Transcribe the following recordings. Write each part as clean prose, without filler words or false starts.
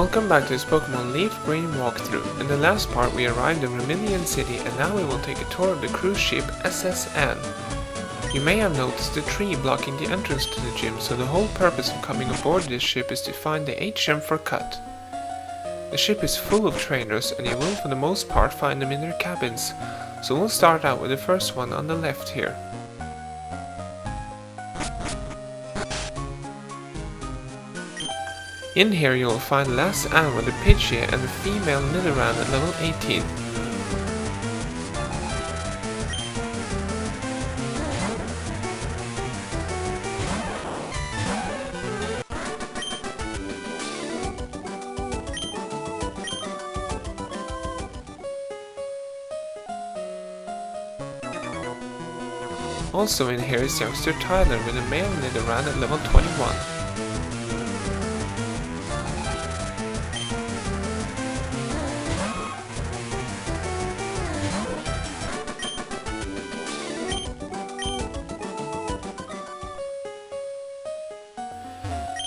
Welcome back to this Pokemon LeafGreen walkthrough. In the last part we arrived in Charmeleon City and now we will take a tour of the cruise ship SSN. You may have noticed the tree blocking the entrance to the gym, so the whole purpose of coming aboard this ship is to find the HM for Cut. The ship is full of trainers and you will for the most part find them in their cabins, so we'll start out with the first one on the left here. In here you will find Last Ann the Pidgeotto and the female Nidoran at level 18. Also in here is youngster Tyler with a male Nidoran at level 21.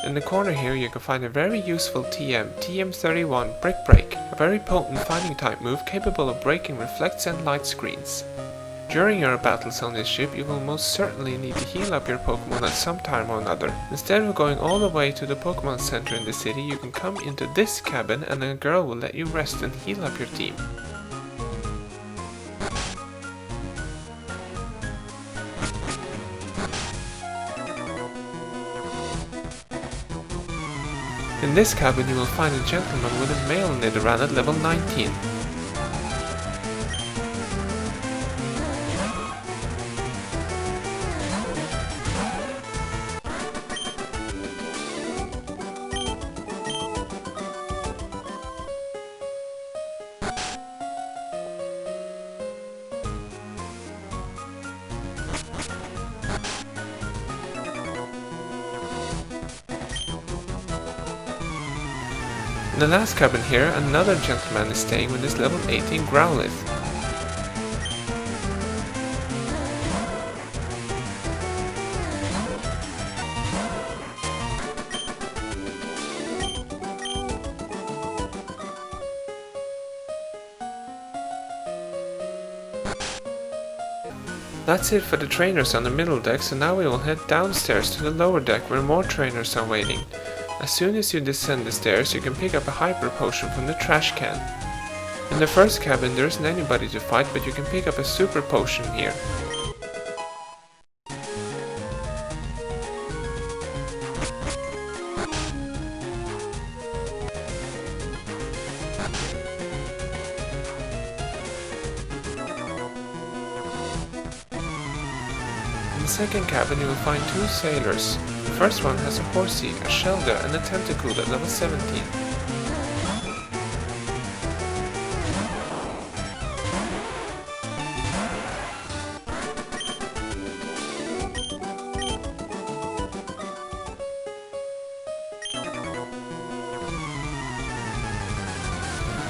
In the corner here you can find a very useful TM31 Brick Break, a very potent fighting type move capable of breaking reflects and light screens. During your battles on this ship you will most certainly need to heal up your Pokemon at some time or another. Instead of going all the way to the Pokemon Center in the city, you can come into this cabin and a girl will let you rest and heal up your team. In this cabin you will find a gentleman with a male Nidoran at level 19. In the last cabin here, another gentleman is staying with his level 18 Growl. That's it for the trainers on the middle deck, so now we will head downstairs to the lower deck where more trainers are waiting. As soon as you descend the stairs, you can pick up a Hyper Potion from the trash can. In the first cabin there isn't anybody to fight, but you can pick up a Super Potion here. In the second cabin you will find two sailors. The first one has a Horsey, a Shelder and a Tentacool at level 17.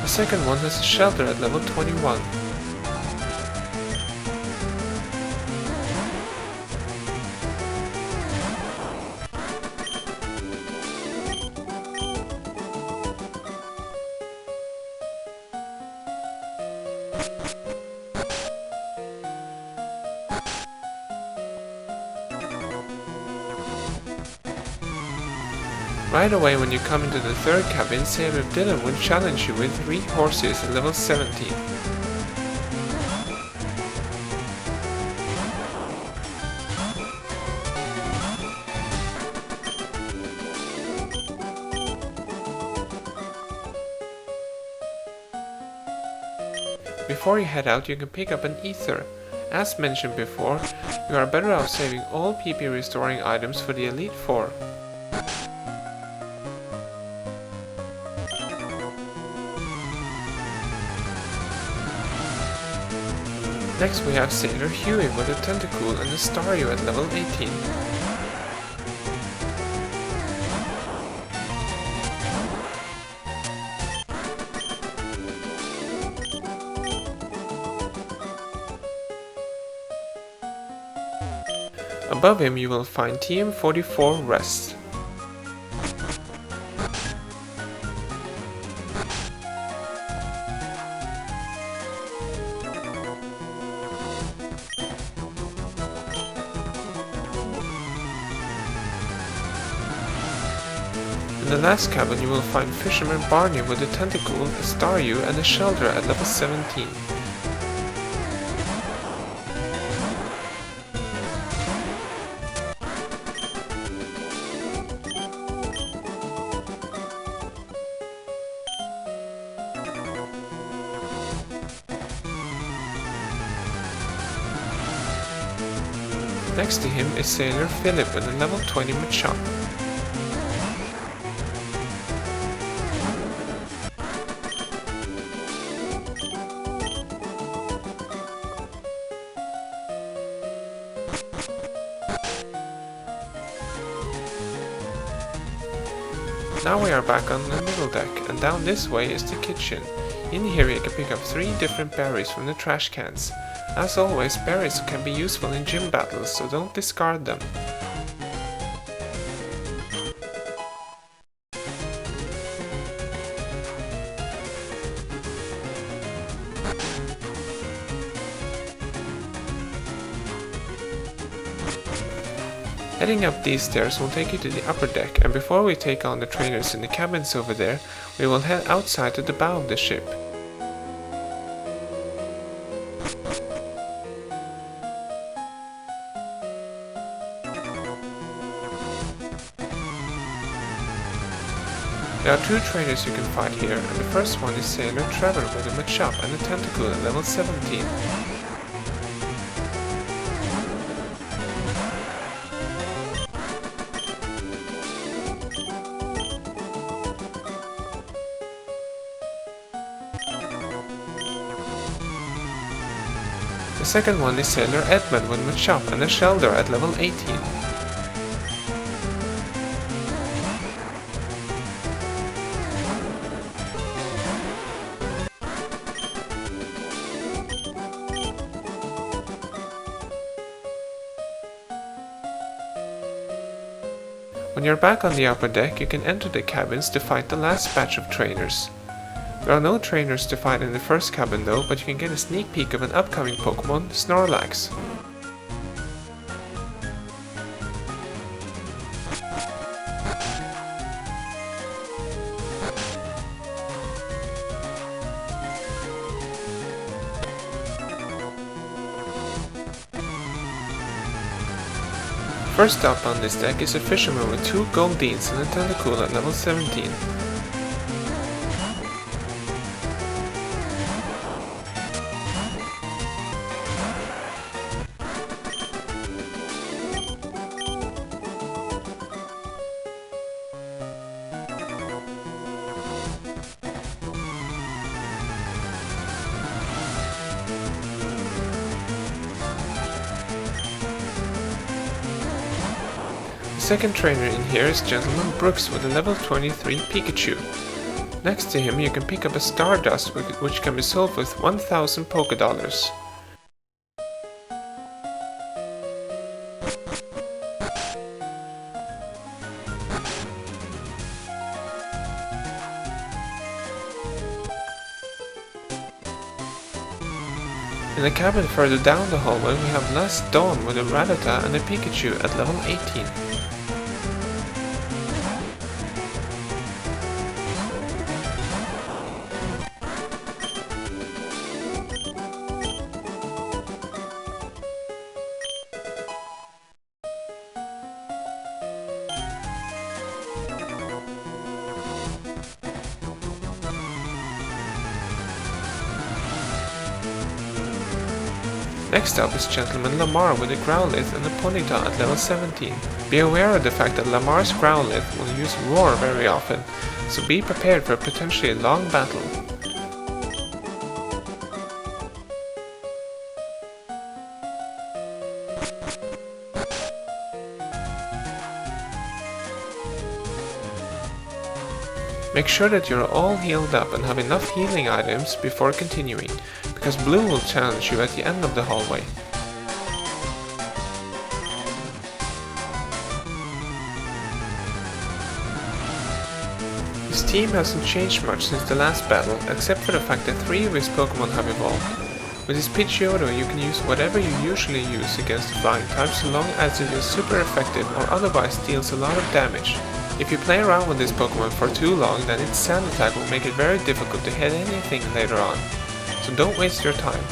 The second one has a Shelter at level 21. Right away when you come into the third cabin, Sailor Dylan will challenge you with 3 horses at level 17. Before you head out you can pick up an Ether. As mentioned before, you are better off saving all PP restoring items for the Elite Four. Next we have Sailor Huey with a Tentacool and a Staryu at level 18. Above him you will find TM44 Rest. In the last cabin you will find Fisherman Barney with a Tentacool, a Staryu and a Shelter at level 17. Next to him is Sailor Philip with a level 20 Machop. Now we are back on the middle deck, and down this way is the kitchen. In here you can pick up 3 different berries from the trash cans. As always, berries can be useful in gym battles, so don't discard them. Heading up these stairs will take you to the upper deck, and before we take on the trainers in the cabins over there, we will head outside to the bow of the ship. There are 2 trainers you can fight here, and the first one is Sailor Trevor with a Machop and a Tentacool at level 17. The second one is Sailor Edmund with Machop and a Shelter at level 18. When you're back on the upper deck, you can enter the cabins to fight the last batch of trainers. There are no trainers to fight in the first cabin though, but you can get a sneak peek of an upcoming Pokémon, Snorlax. First up on this deck is a Fisherman with 2 Goldines and a Tentacool at level 17. The second trainer in here is Gentleman Brooks with a level 23 Pikachu. Next to him you can pick up a Stardust which can be sold with 1000 Pokédollars. In the cabin further down the hallway we have Last Dawn with a Rattata and a Pikachu at level 18. Next up is Gentleman Lamar with a Growlithe and a Ponyta at level 17. Be aware of the fact that Lamar's Growlithe will use Roar very often, so be prepared for a potentially long battle. Make sure that you're all healed up and have enough healing items before continuing, because Blue will challenge you at the end of the hallway. His team hasn't changed much since the last battle, except for the fact that 3 of his Pokémon have evolved. With his Pidgeotto you can use whatever you usually use against the flying type so long as it is super effective or otherwise deals a lot of damage. If you play around with this Pokemon for too long, then its sand attack will make it very difficult to hit anything later on, so don't waste your time.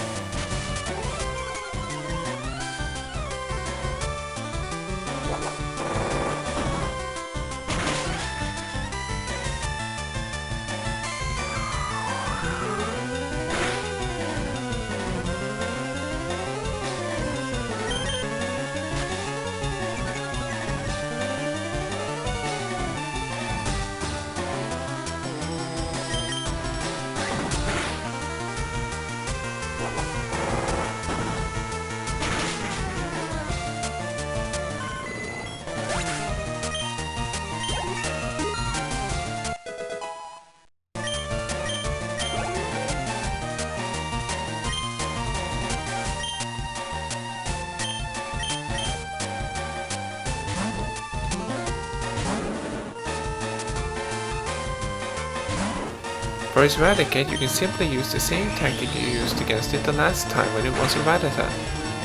For his Raticate, you can simply use the same tactic you used against it the last time when it was a Rattata.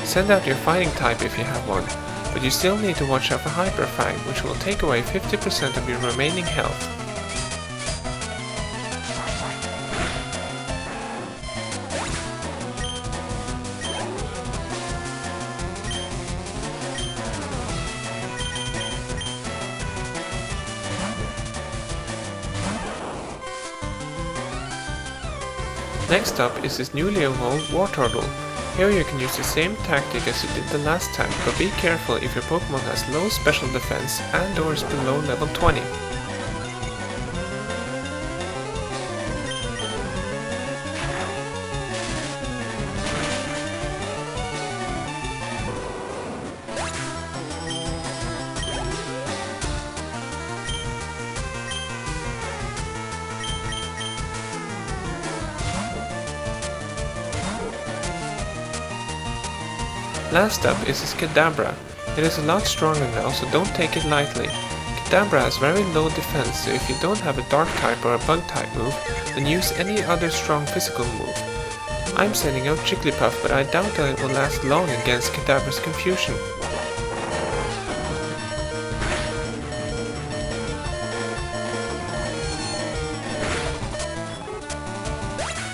Send out your fighting type if you have one, but you still need to watch out for Hyper Fang, which will take away 50% of your remaining health. Next up is this newly evolved Wartortle. Here you can use the same tactic as you did the last time, but be careful if your Pokemon has low special defense and or is below level 20. Last up is his Kadabra. It is a lot stronger now, so don't take it lightly. Kadabra has very low defense, so if you don't have a dark type or a bug type move, then use any other strong physical move. I'm sending out Jigglypuff, but I doubt that it will last long against Kadabra's confusion.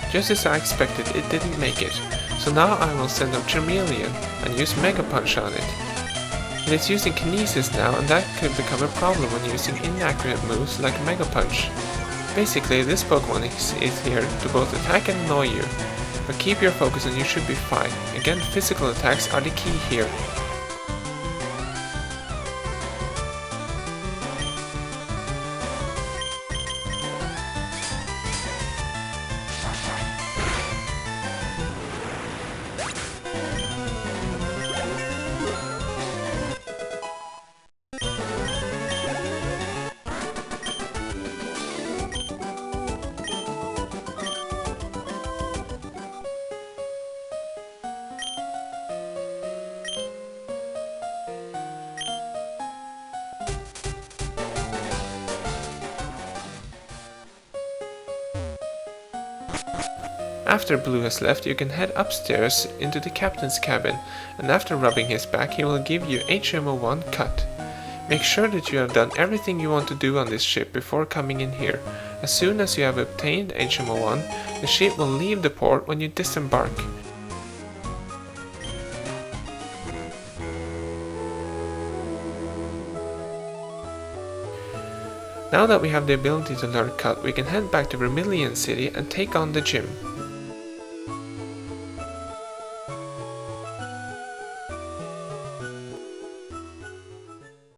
Just as I expected, it didn't make it. So now I will send out Charmeleon and use Mega Punch on it. It is using Kinesis now, and that could become a problem when using inaccurate moves like Mega Punch. Basically, this Pokemon is here to both attack and annoy you, but keep your focus and you should be fine. Again, physical attacks are the key here. After Blue has left, you can head upstairs into the captain's cabin, and after rubbing his back, he will give you HMO1 cut. Make sure that you have done everything you want to do on this ship before coming in here. As soon as you have obtained HMO1, the ship will leave the port when you disembark. Now that we have the ability to learn Cut, we can head back to Vermilion City and take on the gym.